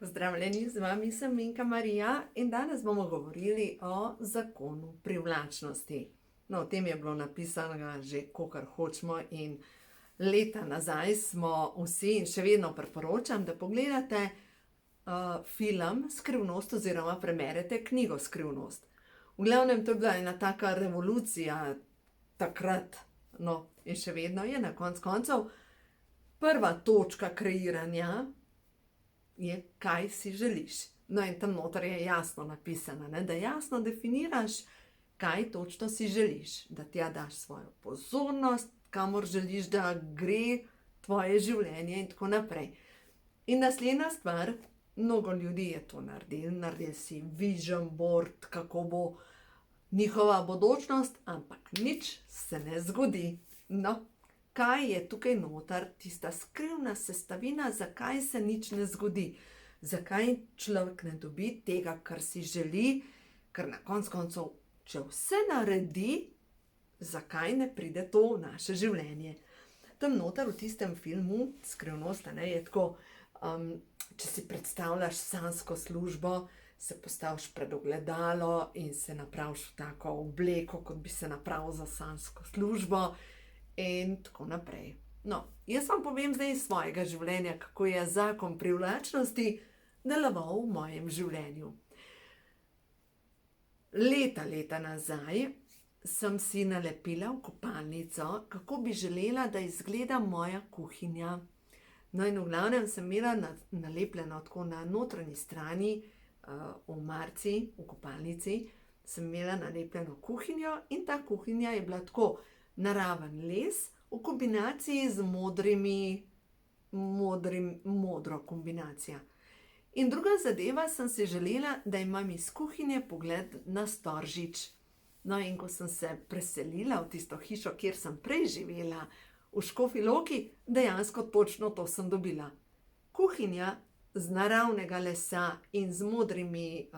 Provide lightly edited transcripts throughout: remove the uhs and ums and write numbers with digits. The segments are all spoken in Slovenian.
Pozdravljeni, z vami sem Minka Marija in danes bomo govorili o zakonu privlačnosti. No, o tem je bilo napisano že kolikor hočemo in leta nazaj smo vsi in še vedno priporočam, da pogledate film Skrivnost oziroma preberete knjigo Skrivnost. V glavnem, to je bila ena taka revolucija takrat, no, in še vedno je na koncu koncev prva točka kreiranja je, kaj si želiš. No, in tam noter je jasno napisano, ne, da jasno definiraš, kaj točno si želiš, da tja daš svojo pozornost, kamor želiš, da gre tvoje življenje in tako naprej. In naslednja stvar, mnogo ljudi je to naredili si vision board, kako bo njihova bodočnost, ampak nič se ne zgodi. No, kaj je tukaj noter, tista skrivna sestavina, zakaj se nič ne zgodi? Zakaj človek ne dobi tega, kar si želi, ker na koncu koncev, če vse naredi, zakaj ne pride to v naše življenje? Tam noter v tistem filmu Skrivnost, je tako, če si predstavljaš sanjsko službo, se postaviš pred ogledalo in se napraviš v tako obleko, kot bi se napravil za sanjsko službo in tako naprej. No, jaz vam povem zdaj iz svojega življenja, kako je zakon privlačnosti deloval v mojem življenju. Leta nazaj sem si nalepila v kopalnico, kako bi želela, da izgleda moja kuhinja. No, in v glavnem sem imela nalepljeno tako na notranji strani, v marci, v kopalnici, sem imela nalepljeno kuhinjo in ta kuhinja je bila tako naraven les v kombinaciji z modro kombinacija. In druga zadeva, sem si želela, da imam iz kuhinje pogled na Storžič. No, in ko sem se preselila v tisto hišo, kjer sem prej živela, v Škofji Loki, dejansko točno to sem dobila. Kuhinja z naravnega lesa in z modrimi,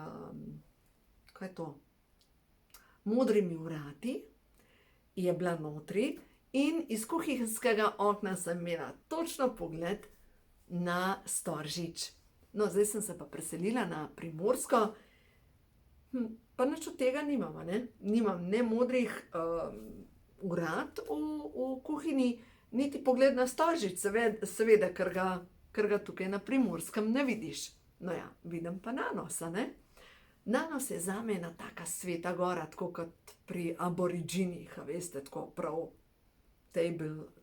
kaj je to? Modrimi vrati je bila notri in iz kuhinjskega okna sem imela točno pogled na Storžič. No, zdaj sem se pa preselila na Primorsko, pa nič od tega nimam, ne? Nimam ne modrih vrat v kuhinji, niti pogled na Storžič, seveda, ker ga tukaj na Primorskem ne vidiš. No ja, vidim pa Nanos, ne? Nanos je zame ena taka sveta gora, tako kot pri aboriginih, veste, tako prav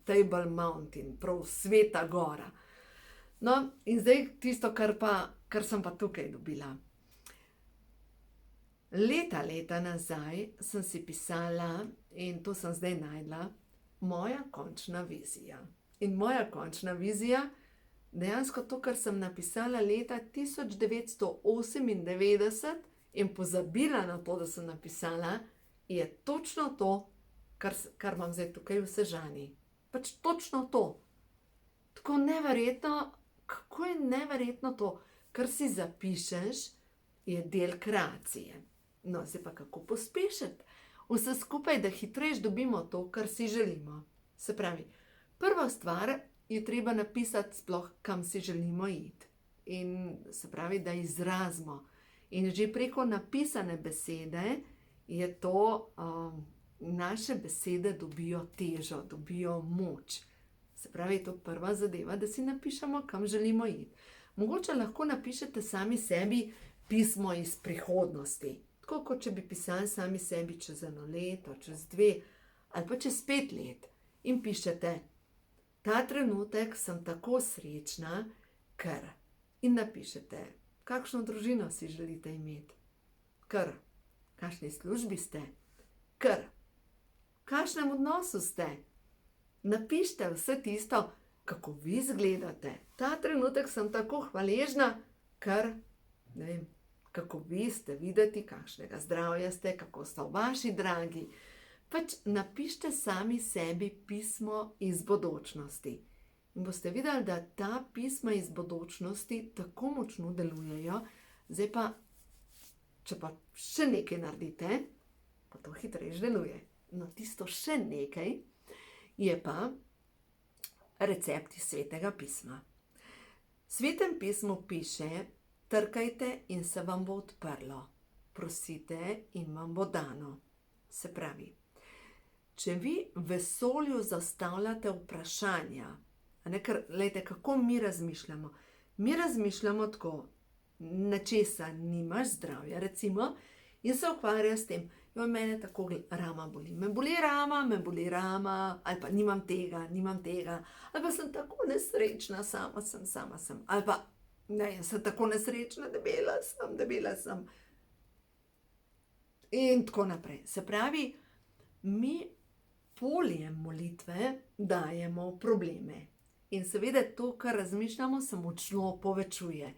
Table Mountain, prav sveta gora. No, in zdaj tisto, kar sem pa tukaj dobila. Leta nazaj sem si pisala, in to sem zdaj našla, moja končna vizija. In moja končna vizija, dejansko to, kar sem napisala leta 1998 in pozabila na to, da sem napisala, je točno to, kar imam zdaj tukaj v sežani. Pač točno to. Tako neverjetno, kako je neverjetno to, kar si zapišeš, je del kreacije. No, zdaj pa kako pospešiti vse skupaj, da hitreje dobimo to, kar si želimo. Se pravi, prva stvar je treba napisati sploh, kam si želimo iti. In se pravi, da izrazimo. In že preko napisane besede je to, naše besede dobijo težo, dobijo moč. Se pravi, to prva zadeva, da si napišemo, kam želimo iti. Mogoče lahko napišete sami sebi pismo iz prihodnosti. Tako kot če bi pisali sami sebi čez 1 leto, čez 2 ali pa čez 5 let. In pišete, ta trenutek sem tako srečna, ker. In napišete, kakšno družino si želite imeti. Ker. Kakšni službi ste. Ker. Kakšnem odnosu ste. Napišite vse tisto, kako vi izgledate. Ta trenutek sem tako hvaležna, ker, ne vem, kako vi ste videti, kakšnega zdravja ste, kako so vaši dragi. Pač napišite sami sebi pismo iz bodočnosti. In boste videli, da ta pisma iz bodočnosti tako močno delujejo. Zdaj pa, če pa še nekaj naredite, pa to hitreje deluje. No, tisto še nekaj je pa recept iz Svetega pisma. V Svetem pismu piše, trkajte in se vam bo odprlo. Prosite in vam bo dano. Se pravi, če vi vesolju zastavljate vprašanja, ker, lejte, kako mi razmišljamo? Mi razmišljamo tako, nečesa nimaš zdravja, recimo, in se ukvarja s tem, jo mene tako rama boli, me boli rama, ali pa nimam tega, ali pa sem tako nesrečna, sama sem, ali pa ne, jaz sem tako nesrečna, debela sem. In tako naprej. Se pravi, mi poljem molitve dajemo v probleme. In seveda to, kar razmišljamo, se močno povečuje.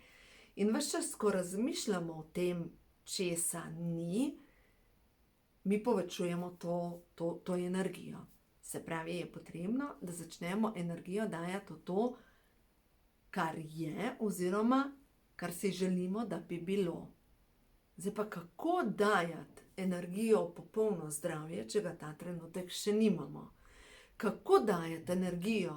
In ves čas, ko razmišljamo o tem, česa ni, mi povečujemo to energijo. Se pravi, je potrebno, da začnemo energijo dajati v to, kar je, oziroma kar si želimo, da bi bilo. Zdaj pa, kako dajati energijo v popolno zdravje, če ga ta trenutek še nimamo? Kako dajati energijo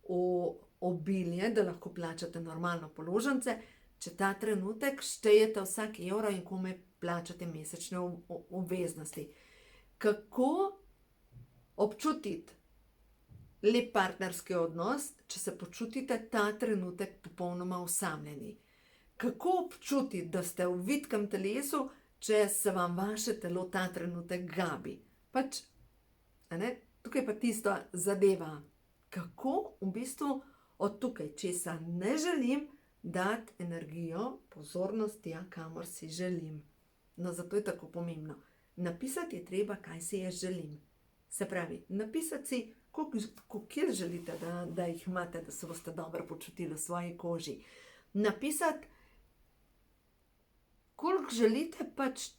v obilje, da lahko plačate normalno položnice, če ta trenutek štejete vsak evro in komaj plačate mesečne obveznosti? Kako občutiti lep partnerski odnos, če se počutite ta trenutek popolnoma osamljeni? Kako občutiti, da ste v vitkem telesu, če se vam vaše telo ta trenutek gabi? Pač, tukaj pa tista zadeva, kako v bistvu od tukaj, česa ne želim, dati energijo, pozornost tja, kamor si želim. No, zato je tako pomembno. Napisati je treba, kaj si jaz želim. Se pravi, napisati si, koliko želite, da jih imate, da se boste dobro počutili v svoji koži. Napisati, koliko želite, pač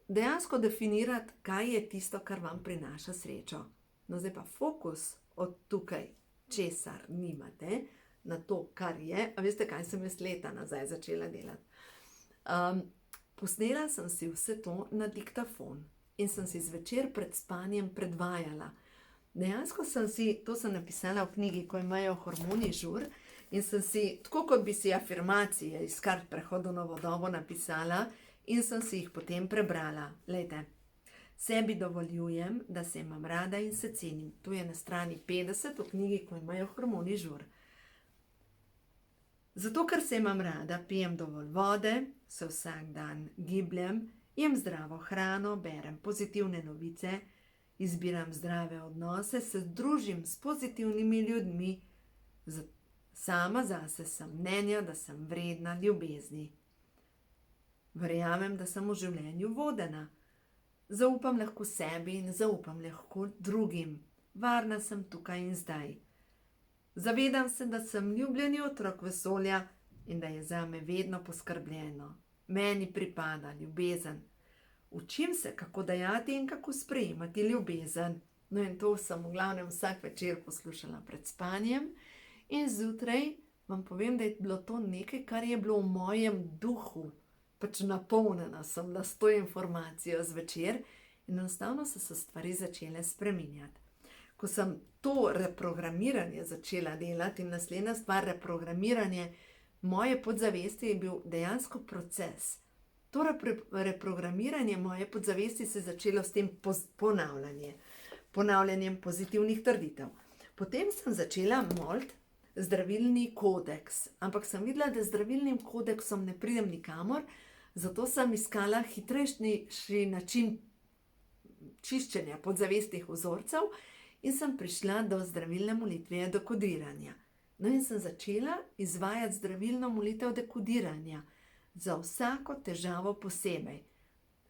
dejansko definirati, kaj je tisto, kar vam prinaša srečo. No, zdaj pa fokus od tukaj, česar nimate, na to, kar je. A veste, kaj sem jaz leta nazaj začela delati? Posnela sem si vse to na diktafon in sem si zvečer pred spanjem predvajala. Dejansko to sem napisala v knjigi, ko imajo hormoni žur, in sem si, tako kot bi si afirmacije iz kart prehodu novo dobo napisala, in sem si jih potem prebrala. Lejte, sebi dovoljujem, da se imam rada in se cenim. To je na strani 50 v knjigi, ko imajo hormoni žur. Zato, ker se imam rada, pijem dovolj vode, se vsak dan gibljem, jem zdravo hrano, berem pozitivne novice, izbiram zdrave odnose, se družim s pozitivnimi ljudmi, sama zase sem mnenja, da sem vredna ljubezni. Verjamem, da sem v življenju vodena. Zaupam lahko sebi in zaupam lahko drugim. Varna sem tukaj in zdaj. Zavedam se, da sem ljubljeni otrok vesolja in da je zame vedno poskrbljeno. Meni pripada ljubezen. Učim se, kako dajati in kako sprejemati ljubezen. No, in to sem v glavnem vsak večer poslušala pred spanjem. In zjutraj vam povem, da je bilo to nekaj, kar je bilo v mojem duhu. Pač napolnjena sem bila s to informacijo zvečer in enostavno so se stvari začele spreminjati. Ko sem to reprogramiranje začela delati, in naslednja stvar, reprogramiranje moje podzavesti, je bil dejansko proces. To reprogramiranje moje podzavesti se je začelo s tem ponavljanjem pozitivnih trditev. Potem sem začela moliti zdravilni kodeks, ampak sem videla, da z zdravilnim kodeksom ne pridem nikamor, zato sem iskala hitrejši način čiščenja podzavestnih vzorcev in sem prišla do zdravilne molitve dekodiranja. No, in sem začela izvajati zdravilno molitev dekodiranja za vsako težavo posebej.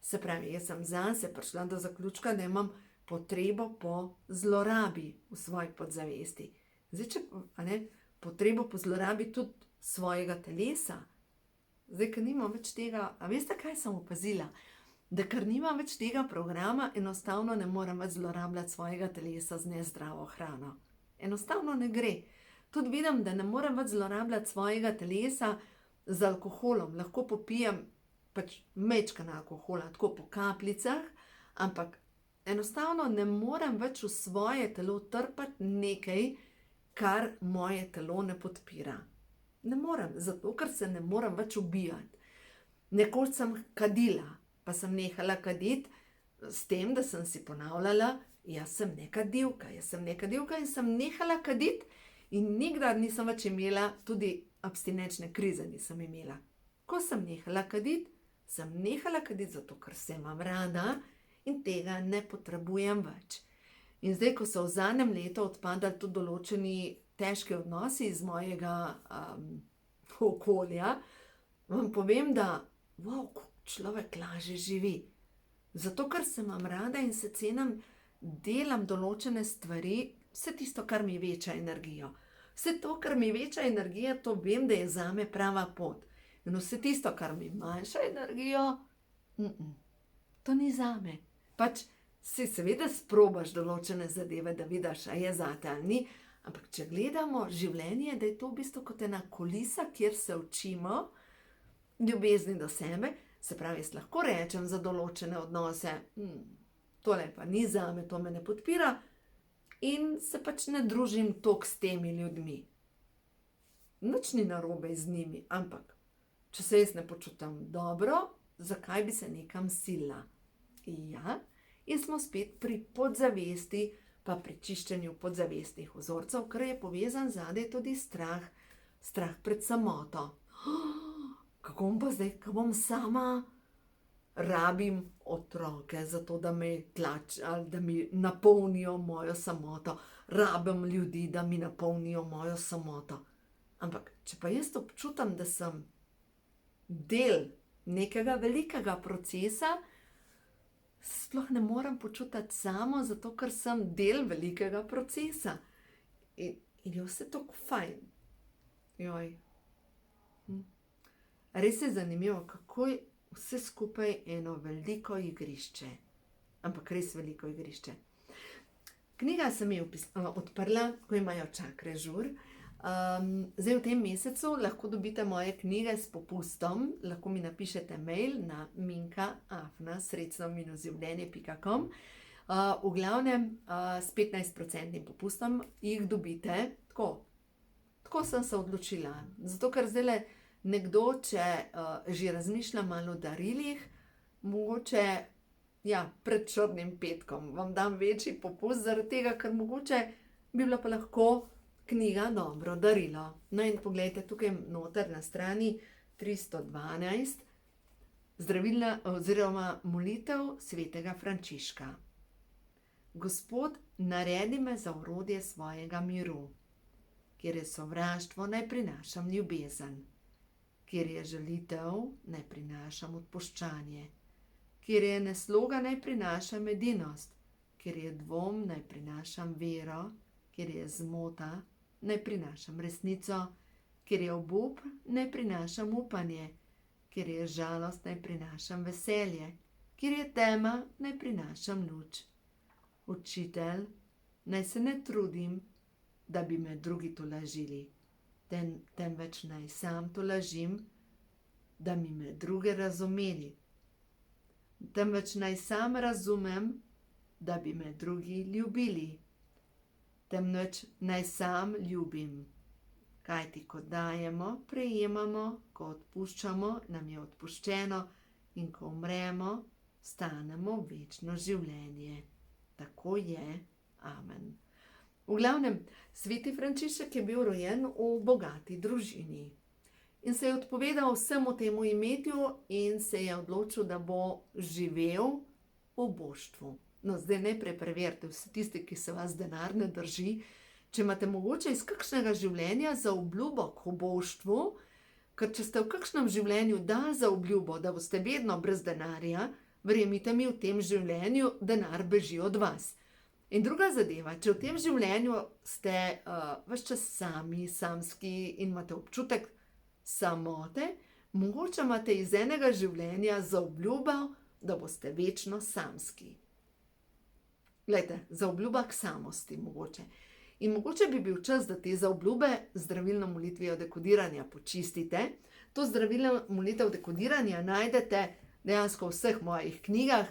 Se pravi, jaz sem zase prišla do zaključka, da imam potrebo po zlorabi v svoji podzavesti. Zdaj, potrebo po zlorabi tudi svojega telesa. Zdaj, ker nimam več tega, a veste, kaj sem opazila? Da ker nimam več tega programa, enostavno ne morem več zlorabljati svojega telesa z nezdravo hrano. Enostavno ne gre. Tudi vidim, da ne morem več zlorabljati svojega telesa z alkoholom. Lahko popijem pač majčkeno alkohola, tako po kapljicah, ampak enostavno ne morem več v svoje telo trpati nekaj, kar moje telo ne podpira. Ne morem, zato ker se ne morem več ubijati. Nekoč sem kadila, pa sem nehala kaditi s tem, da sem si ponavljala, jaz sem nekadilka in sem nehala kaditi in nikdar nisem več imela, tudi abstinenčne krize nisem imela. Ko sem nehala kaditi zato, ker se imam rada in tega ne potrebujem več. In zdaj, ko so v zadnjem letu odpadali tudi določeni težki odnosi iz mojega okolja, vam povem, da človek lažje živi. Zato, ker se imam rada in se cenim, delam določene stvari, vse tisto, kar mi veča energijo. Vse to, kar mi veča energijo, to vem, da je zame prava pot. In vse tisto, kar mi manjša energijo, to ni zame. Pač si seveda sprobaš določene zadeve, da vidiš, a je zate ali ni, ampak če gledamo življenje, da je to v bistvu kot ena kulisa, kjer se učimo ljubezni do sebe, se pravi, jaz lahko rečem za določene odnose, tole pa ni zame, to me ne podpira in se pač ne družim toliko s temi ljudmi. Nič ni narobe z njimi, ampak če se jaz ne počutim dobro, zakaj bi se nekam silila? Ja, in smo spet pri podzavesti, pa pri čiščenju podzavestnih vzorcev, ker je povezan zadaj tudi strah pred samoto. Kako bom pa zdaj, ko bom sama, rabim otroke, zato da me ali da mi napolnijo mojo samoto, rabim ljudi, da mi napolnijo mojo samoto. Ampak, če pa jaz občutam, da sem del nekega velikega procesa, sploh ne morem počutiti samo, zato ker sem del velikega procesa. In je vse tako fajn. Joj. Res je zanimivo, kako je vse skupaj eno veliko igrišče. Ampak res veliko igrišče. Knjiga sem jo odprla, ko imajo čakre žur. Zdaj v tem mesecu lahko dobite moje knjige s popustom. Lahko mi napišete mail na minka@sredstvo-življenje.com. V glavnem s 15% popustom jih dobite. Tako sem se odločila. Zato, ker zdajle nekdo, če že razmišlja malo o darilih, mogoče pred črnim petkom vam dam večji popust, zaradi tega, ker mogoče bi bila pa lahko knjiga dobro darilo. No in poglejte, tukaj noter na strani 312 zdravilna oziroma molitev svetega Frančiška. Gospod, naredi me za orodje svojega miru. Kjer je sovraštvo, naj prinašam ljubezen. Kjer je žalitev, naj prinašam odpuščanje. Kjer je nesloga, naj prinašam edinost. Kjer je dvom, naj prinašam vero. Kjer je zmota, naj prinašam resnico. Kjer je obup, naj prinašam upanje. Kjer je žalost, naj prinašam veselje. Kjer je tema, naj prinašam luč. Učitelj, naj se ne trudim, da bi me drugi tolažili, temveč naj sam tolažim, da bi me druge razumeli. Temveč naj sam razumem, da bi me drugi ljubili. Temveč naj sam ljubim. Kajti ko dajemo, prejemamo, ko odpuščamo, nam je odpuščeno in ko umremo, stanemo v večno življenje. Tako je. Amen. V glavnem, sveti Frančišek je bil rojen v bogati družini in se je odpovedal vsemu temu imetju in se je odločil, da bo živel v oboštvu. No, zdaj najprej preverite vsi tisti, ki se vas denar ne drži, če imate mogoče iz kakšnega življenja za obljubo k oboštvu, ker če ste v kakšnem življenju dali za obljubo, da boste vedno brez denarja, verjemite mi, v tem življenju denar beži od vas. In druga zadeva, če v tem življenju ste ves čas sami, samski in imate občutek samote, mogoče imate iz enega življenja za obljubo, da boste večno samski. Glejte, za obljuba k samosti mogoče. In mogoče bi bil čas, da te zaobljube z zdravilno molitvijo dekodiranja počistite. To zdravilno molitev dekodiranja najdete dejansko v vseh mojih knjigah.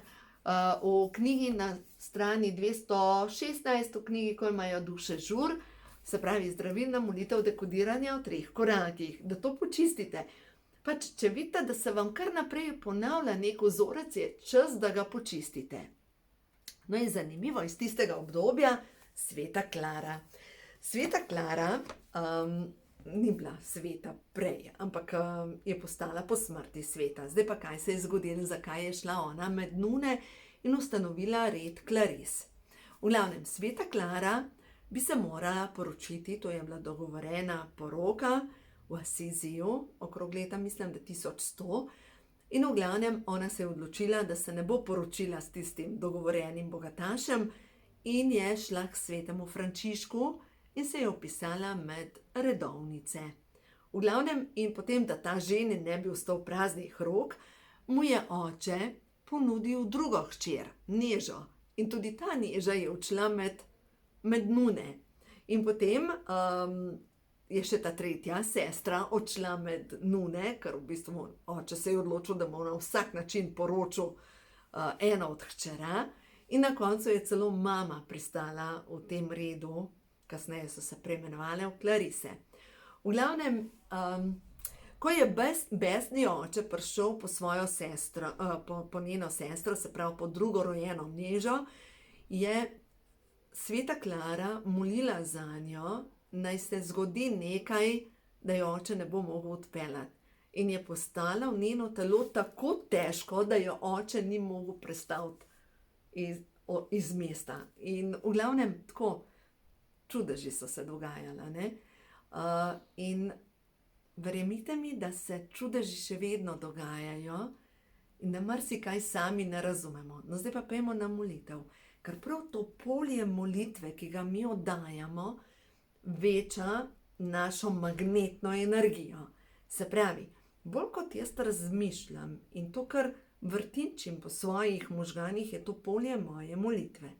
V knjigi na strani 216, v knjigi, ko imajo duše žur, se pravi zdravilna molitev dekodiranja v 3 korakih, da to počistite. Pač, če vidite, da se vam kar naprej ponavlja nek vzorec, je čas, da ga počistite. No in zanimivo iz tistega obdobja, Sveta Klara. Sveta Klara ni bila sveta prej, ampak je postala po smrti sveta. Zdaj pa kaj se je zgodilo, zakaj je šla ona med nune in ustanovila red Klaris. V glavnem, Sveta Klara bi se morala poročiti, to je bila dogovorjena poroka v Asiziju, okrog leta, mislim, da 1100. In v glavnem, ona se je odločila, da se ne bo poročila s tistim dogovorjenim bogatašem in je šla k svetemu Frančišku in se je vpisala med redovnice. V glavnem, in potem, da ta ženi ne bi ostal praznih rok, mu je oče ponudil drugo hčer, Nežo. In tudi ta Neža je odšla med nune. In potem je še ta tretja sestra odšla med nune, ker v bistvu oče se je odločil, da bo na vsak način poročil eno od hčera. In na koncu je celo mama pristala v tem redu, kasneje so se preimenovale v Klarise. V glavnem, ko je besni oče prišel po svojo sestro, po njeno sestro, se pravi po drugo rojeno Nežo, je Sveta Klara molila za njo, naj se zgodi nekaj, da jo oče ne bo mogel odpeljati. In je postala v njeno telo tako težko, da jo oče ni mogel prestaviti iz mesta. In v glavnem tako, čudeži so se dogajala, ne? In verjemite mi, da se čudeži še vedno dogajajo in da marsikaj sami ne razumemo. No, zdaj pa pojdimo na molitev. Ker prav to polje molitve, ki ga mi oddajamo, veča našo magnetno energijo. Se pravi, bolj kot jaz razmišljam in to, kar vrtinčim po svojih možganih, je to polje moje molitve.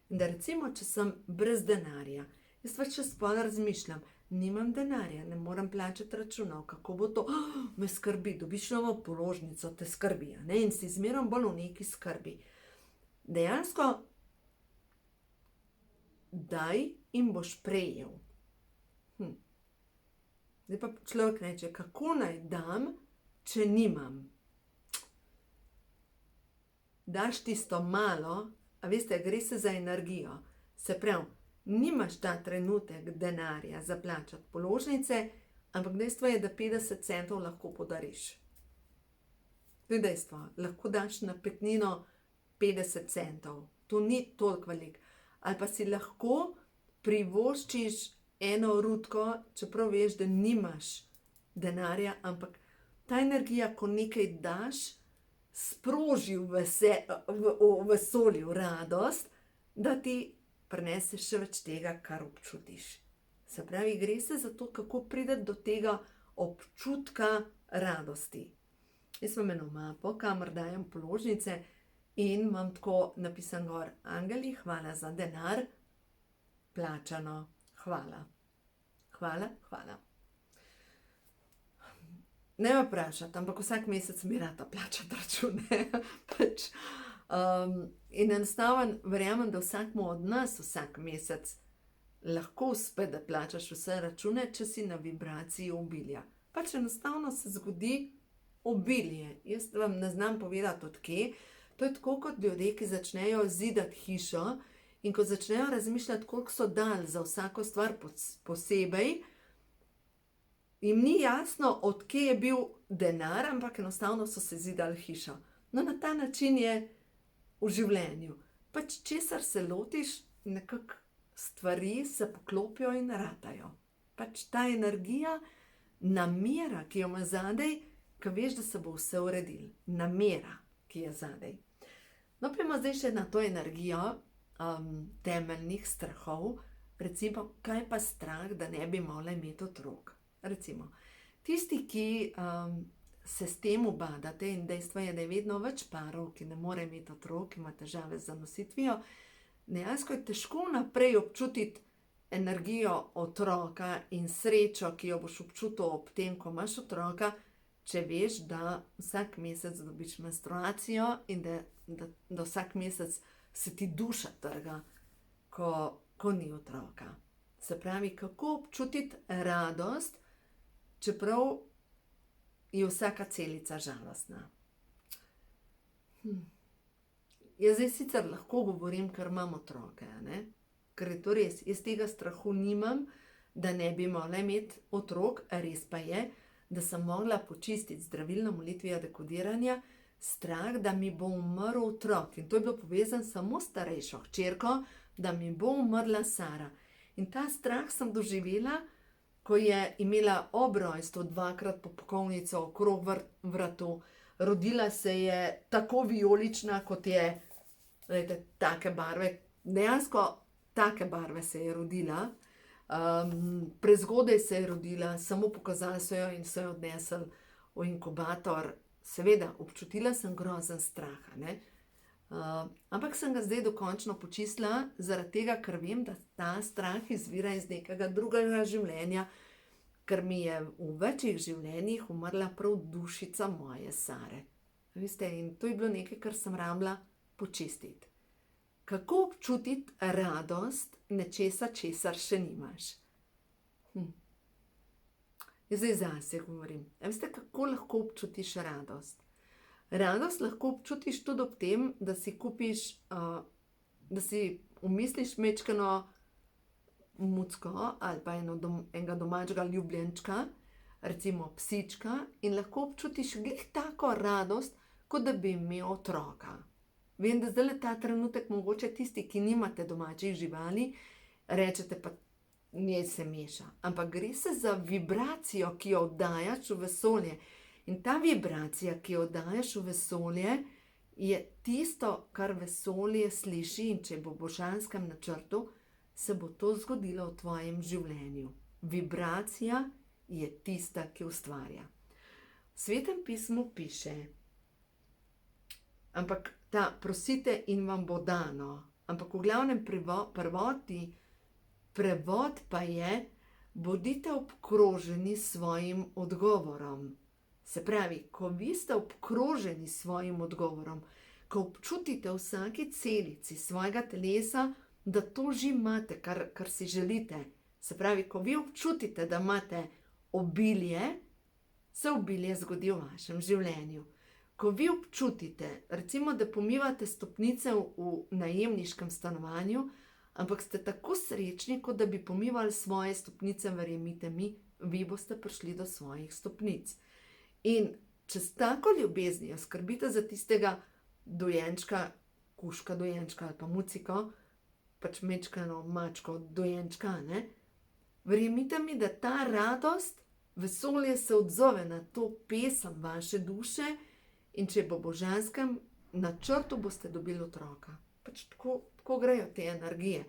In da recimo, če sem brez denarja, jaz več čez pol razmišljam, nimam denarja, ne morem plačati računov, kako bo to, me skrbi, dobiš novo položnico, te skrbi, ne? In si zmerom bolj v neki skrbi. Dejansko, daj in boš prejel. Zdaj pa človek reče, kako naj dam, če nimam? Daš tisto malo, a veste, gre se za energijo. Se pravi, nimaš ta trenutek denarja za plačati položnice, ampak dejstvo je, da 50 centov lahko podariš. To je dejstvo. Lahko daš na petnino 50 centov. To ni toliko veliko. Ali pa si lahko privoščiš eno rutko, čeprav veš, da nimaš denarja, ampak ta energija, ko nekaj daš, sproži v vesolju radost, da ti prineseš še več tega, kar občutiš. Se pravi, gre se za to, kako priti do tega občutka radosti. Jaz imam eno mapo, kamor dajem položnice in imam tako napisan gor, angeli, hvala za denar, plačano, hvala. Hvala, hvala. Ne me vprašati, ampak vsak mesec mi rata plačati račune. In enostavno verjamem, da vsakmu od nas vsak mesec lahko uspe, da plačaš vse račune, če si na vibraciji obilja. Pač enostavno se zgodi obilje. Jaz vam ne znam povedati od kje. To je tako kot ljudje, ki začnejo zidati hišo in ko začnejo razmišljati, koliko so dali za vsako stvar posebej, jim ni jasno, od kje je bil denar, ampak enostavno so se zidali hišo. No, na ta način je v življenju. Pač česar se lotiš, nekako stvari se poklopijo in ratajo. Pač ta energija, namera, ki jo ima zadej, ko veš, da se bo vse uredil. Namera, ki je zadej. No, pa ima zdaj še na to energijo temeljnih strahov. Recimo, kaj pa strah, da ne bi mogla imeti otrok? Recimo, tisti, ki se s tem ubadate in dejstvo je, da je vedno več parov, ki ne more imeti otrok, ima težave z zanositvijo, dejansko je težko naprej občutiti energijo otroka in srečo, ki jo boš občutil ob tem, ko imaš otroka, če veš, da vsak mesec dobiš menstruacijo in da vsak mesec se ti duša trga, ko ni otroka. Se pravi, kako občutiti radost, čeprav je vsaka celica žalostna. Jaz zdaj sicer lahko govorim, ker imam otroke, ne? Ker je to res, jaz tega strahu nimam, da ne bi mogla imeti otrok, res pa je, da sem mogla počistiti zdravilno molitvijo dekodiranja strah, da mi bo umrl otrok. In to je bilo povezano samo s starejšo hčerko, da mi bo umrla Sara. In ta strah sem doživela, ko je imela ob rojstvu 2-krat popkovnico okrog vratu. Rodila se je tako vijolična, kot je, glejte, take barve, dejansko take barve se je rodila. Prezgodaj se je rodila, samo pokazali so jo in so jo odnesli v inkubator. Seveda, občutila sem grozen straha, ne? Ampak sem ga zdaj dokončno počistila, zaradi tega, ker vem, da ta strah izvira iz nekega drugega življenja, ker mi je v večjih življenjih umrla prav dušica moje Sare. Veste, in to je bilo nekaj, kar sem rabila počistiti. Kako občutiti radost nečesa, česar še nimaš? Jaz zdaj zase govorim. Veste, kako lahko občutiš radost? Radost lahko občutiš tudi ob tem, da si kupiš, da si umisliš mečkano mucko ali pa enega domačega ljubljenčka, recimo psička, in lahko občutiš glih tako radost, kot da bi imel otroka. Vem, da zdaj ta trenutek mogoče tisti, ki nimate domačih živali, rečete pa, njej se meša. Ampak gre se za vibracijo, ki jo oddajaš v vesolje. In ta vibracija, ki jo oddajaš v vesolje, je tisto, kar vesolje sliši, in če bo v božanskem načrtu, se bo to zgodilo v tvojem življenju. Vibracija je tista, ki ustvarja. V Svetem pismu piše, ampak ta prosite in vam bo dano, ampak v glavnem prevod pa je, bodite obkroženi s svojim odgovorom. Se pravi, ko vi ste obkroženi s svojim odgovorom, ko občutite v vsaki celici svojega telesa, da to že imate, kar si želite. Se pravi, ko vi občutite, da imate obilje, se obilje zgodi v vašem življenju. Ko vi občutite, recimo, da pomivate stopnice v najemniškem stanovanju, ampak ste tako srečni, kot da bi pomivali svoje stopnice, verjemite mi, vi boste prišli do svojih stopnic. In če s tako ljubeznijo skrbite za tistega dojenčka, kužka dojenčka ali pa muciko, pač mečkano mačko dojenčka, ne? Verjemite mi, da ta radost, vesolje se odzove na to pesem vaše duše, in če bo v božanskem načrtu, boste dobili otroka. Pač tako grejo te energije.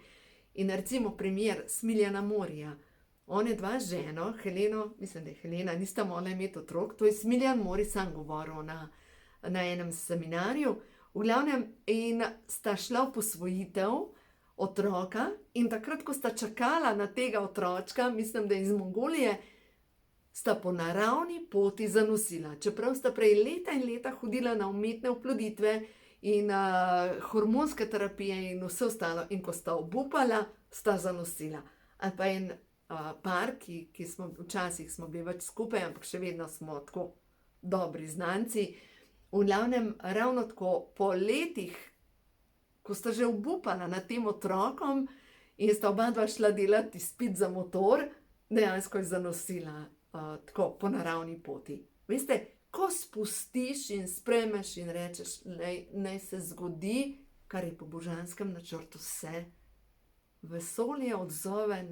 In recimo primer Smiljana Morija. On je dva ženo, Heleno, mislim, da je Helena, nista mogla imeti otrok, to je Smiljan Morij sam govoril na enem seminarju. V glavnem, in sta šla v posvojitev otroka, in takrat, ko sta čakala na tega otročka, mislim, da iz Mongolije, sta po naravni poti zanosila. Čeprav sta prej leta in leta hodila na umetne oploditve in hormonske terapije in vse ostalo, in ko sta obupala, sta zanosila. Ali pa en par, ki smo včasih bili več skupaj, ampak še vedno smo tako dobri znanci. V glavnem, ravno tako po letih, ko sta že obupala nad tem otrokom in sta oba dva šla delati izpit za motor, dejansko je zanosila tako po naravni poti. Veste, ko spustiš in sprejmeš in rečeš, naj se zgodi, kar je po božanskem načrtu, se vesolje odzove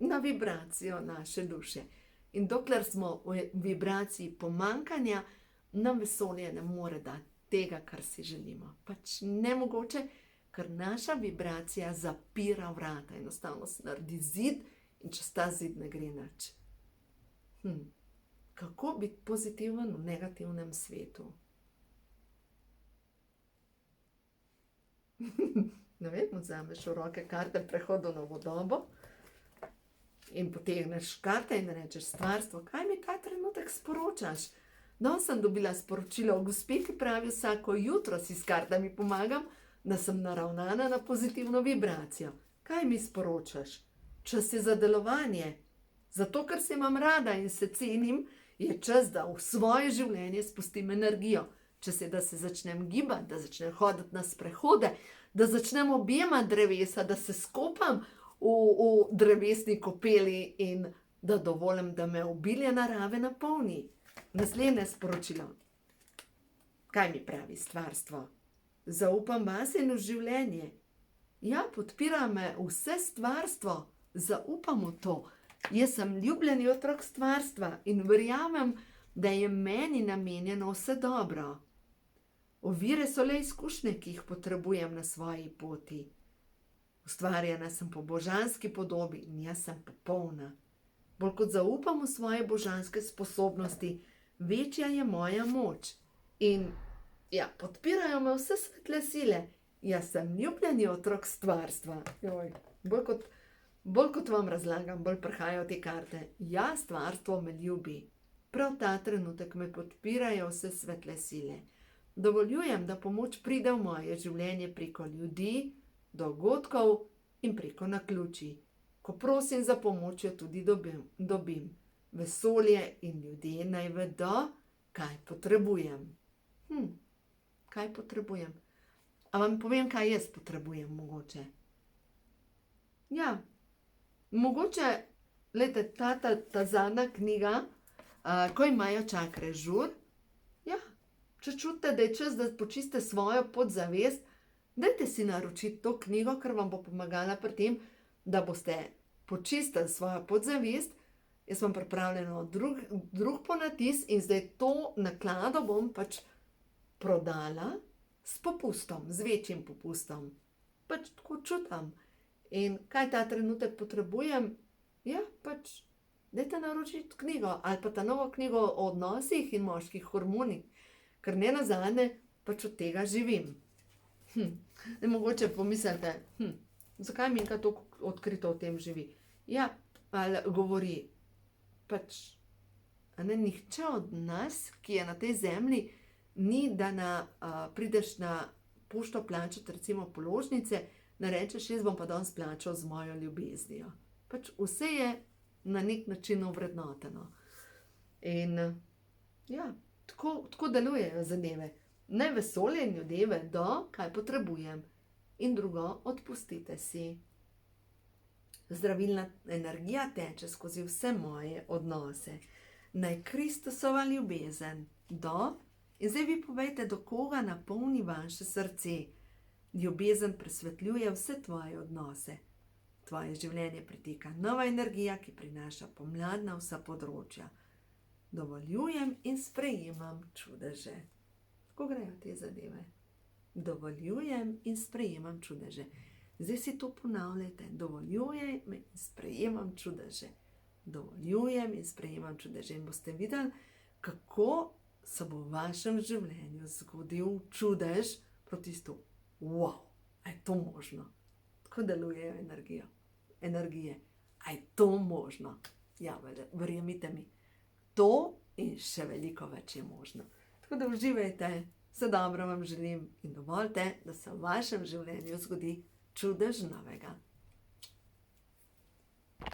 na vibracijo naše duše. In dokler smo v vibraciji pomanjkanja, nam vesolje ne more dati tega, kar si želimo. Pač nemogoče, ker naša vibracija zapira vrata, enostavno se naredi zid in čez ta zid ne gre nič. Kako biti pozitiven v negativnem svetu? Ne vem, vzameš v roke karte prehodu na novo dobo in potegneš karte in rečeš, stvarstvo, kaj mi ta trenutek sporočaš? Danes sem dobila sporočilo o gospe, ki pravi, vsako jutro si s kartami pomagam, da sem naravnana na pozitivno vibracijo. Kaj mi sporočaš? Čas je za delovanje. Zato, ker se imam rada in se cenim je čas, da v svoje življenje spustim energijo. Da se začnem gibati, da začnem hoditi na sprehode, da začnem objemati drevesa, da se skopam v drevesni kopeli in da dovolim, da me obilje narave napolni. Naslednje sporočilo. Kaj mi pravi stvarstvo? Zaupam vase in v življenje. Ja, podpira me vse stvarstvo. Zaupam v to. Jaz sem ljubljeni otrok stvarstva in verjamem, da je meni namenjeno vse dobro. Ovire so le izkušnje, ki jih potrebujem na svoji poti. Ustvarjena sem po božanski podobi in jaz sem popolna. Bolj kot zaupam v svoje božanske sposobnosti, večja je moja moč. In ja, podpirajo me vse svetle sile. Jaz sem ljubljeni otrok stvarstva. Bolj kot vam razlagam, bolj prihajajo te karte. Ja, stvarstvo me ljubi. Prav ta trenutek me podpirajo vse svetle sile. Dovoljujem, da pomoč pride v moje življenje preko ljudi, dogodkov in preko naključij. Ko prosim za pomoč, jo tudi dobim. Vesolje in ljudje naj vedo, kaj potrebujem. Kaj potrebujem? A vam povem, kaj jaz potrebujem mogoče? Ja, mogoče, glejte, ta zadnja knjiga, Ko imajo čakre žur, ja, če čutite, da je čas, da počiste svojo podzavest, dajte si naročiti to knjigo, ker vam bo pomagala pri tem, da boste počistili svojo podzavest. Jaz vam pripravljeno drug ponatis in zdaj to naklado bom pač prodala s popustom, z večjim popustom. Pač tako čutam. In kaj ta trenutek potrebujem? Ja, pač dajte naročiti knjigo ali pa ta novo knjigo o odnosih in moških hormonih, ker ne nazadnje pač od tega živim. Mogoče pomislite, zakaj Minka tako odkrito o tem živi? Ja, ali govori, pač, nihče od nas, ki je na tej zemlji, ni, da prideš na pošto plačati recimo položnice, ne rečeš, jaz bom pa danes plačal z mojo ljubeznijo. Pač vse je na nek način ovrednoteno. In ja, tako delujejo zadeve. Naj vesolje in ljudje vedo, kaj potrebujem. In drugo, odpustite si. Zdravilna energija teče skozi vse moje odnose. Naj Kristusova ljubezen in zdaj vi povejte, do koga napolni vaše srce. Ljubezen presvetljuje vse tvoje odnose. Tvoje življenje priteka nova energija, ki prinaša pomlad na vsa področja. Dovoljujem in sprejemam čudeže. Tako grejo te zadeve. Dovoljujem in sprejemam čudeže. Zdaj si to ponavljajte. Dovoljujem in sprejemam čudeže. Dovoljujem in sprejemam čudeže. In boste videli, kako se bo v vašem življenju zgodil čudež proti isto. Wow, a je to možno? Tako delujejo energije. A je to možno? Ja, verjemite mi, to in še veliko več je možno. Tako da uživajte, vse dobro vam želim in dovolite, da se v vašem življenju zgodi čudež novega.